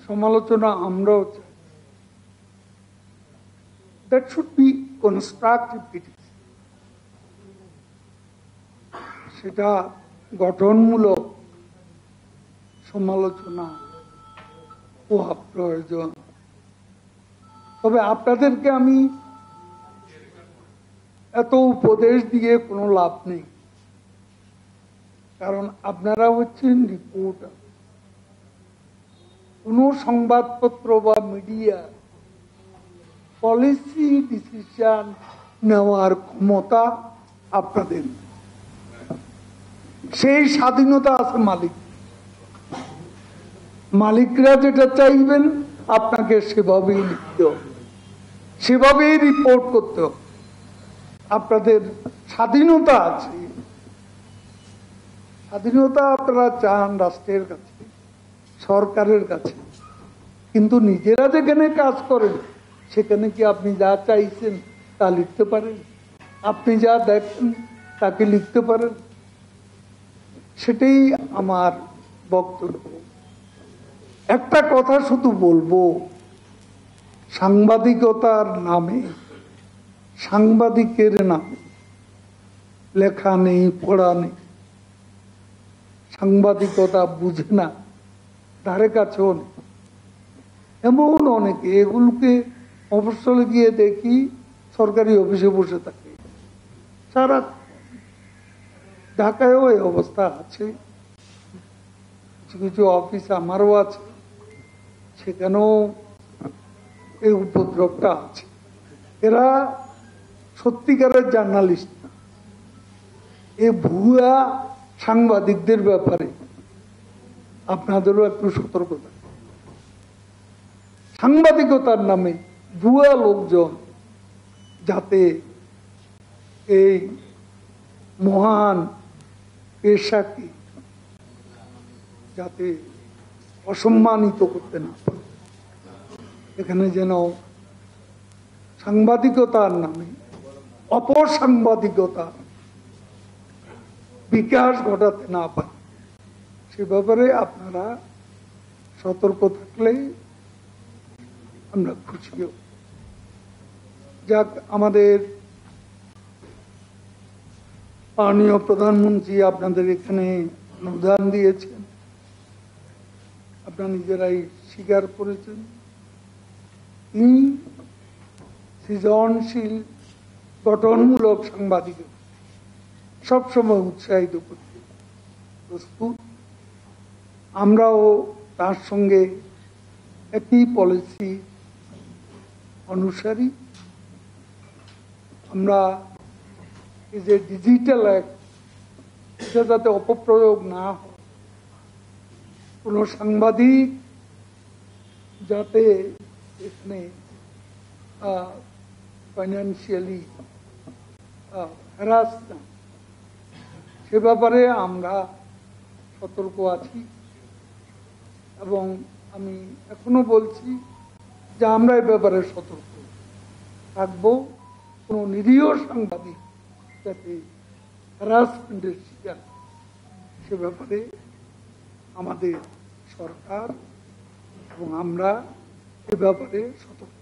সমালোচনা আমরাও চাই। That should be constructive criticism, সেটা গঠনমূলক সমালোচনা হওয়া প্রয়োজন। তবে আপনাদেরকে আমি এত উপদেশ দিয়ে কোনো লাভ নেই, কারণ আপনারা হচ্ছেন রিপোর্টার। কোনো সংবাদপত্র বা মিডিয়া পলিসি ডিসিশন নেওয়ার ক্ষমতা আপনাদের, সেই স্বাধীনতা আছে মালিক। মালিকরা যেটা চাইবেন আপনাকে সেভাবেই লিখতে হবে, সেভাবেই রিপোর্ট করতে হবে। আপনাদের স্বাধীনতা আছে, স্বাধীনতা আপনারা চান রাষ্ট্রের কাছে, সরকারের কাছে, কিন্তু নিজেরা যেখানে কাজ করেন সেখানে কি আপনি যা চাইছেন তা লিখতে পারেন? আপনি যা দেখেন তাকে লিখতে পারেন? সেটাই আমার বক্তব্য। একটা কথা শুধু বলবো, সাংবাদিকতার নামে, সাংবাদিকের নামে লেখা নেই, পড়া নেই, সাংবাদিকতা বুঝে না, ধারে কাছেও নেই, এমন অনেকে। এগুলোকে মফস্বলে গিয়ে দেখি সরকারি অফিসে বসে থাকে সারা। ঢাকায়ও এই অবস্থা আছে, কিছু কিছু অফিস আমারও আছে, সেখানেও এই উপদ্রবটা আছে। এরা সত্যিকারের জার্নালিস্ট না। এই ভুয়া সাংবাদিকদের ব্যাপারে আপনাদেরও একটু সতর্কতা। সাংবাদিকতার নামে ভুয়া লোকজন যাতে এই মহান পেশাকে যাতে অসম্মানিত করতে না পারে, এখানে যেন সাংবাদিকতার নামে অপসাংবাদিকতা বিকাশ ঘটাতে না পারে, সে ব্যাপারে আপনারা সতর্ক থাকলেই আমরা খুশি হব। যাক, আমাদের মাননীয় প্রধানমন্ত্রী আপনাদের এখানে অনুদান দিয়েছেন, আপনারা নিজেরাই স্বীকার করেছেন। তিনি সৃজনশীল গঠনমূলক সাংবাদিক সবসময় উৎসাহিত করতে প্রস্তুত। আমরাও তার সঙ্গে একই পলিসি অনুসারী। আমরা এই যে ডিজিটাল অ্যাক্ট, এটা যাতে অপপ্রয়োগ না হয়, কোনো সাংবাদিক যাতে এখানে ফাইন্যান্সিয়ালি হ্যারাস না, সে ব্যাপারে আমরা সতর্ক আছি। এবং আমি এখনো বলছি যে আমরা এ ব্যাপারে সতর্ক থাকবো। কোনো নিরীহ সাংবাদিক যাতে হ্যারাসমেন্টের শিকার, সে ব্যাপারে আমাদের সরকার এবং আমরা এ ব্যাপারে সতর্ক।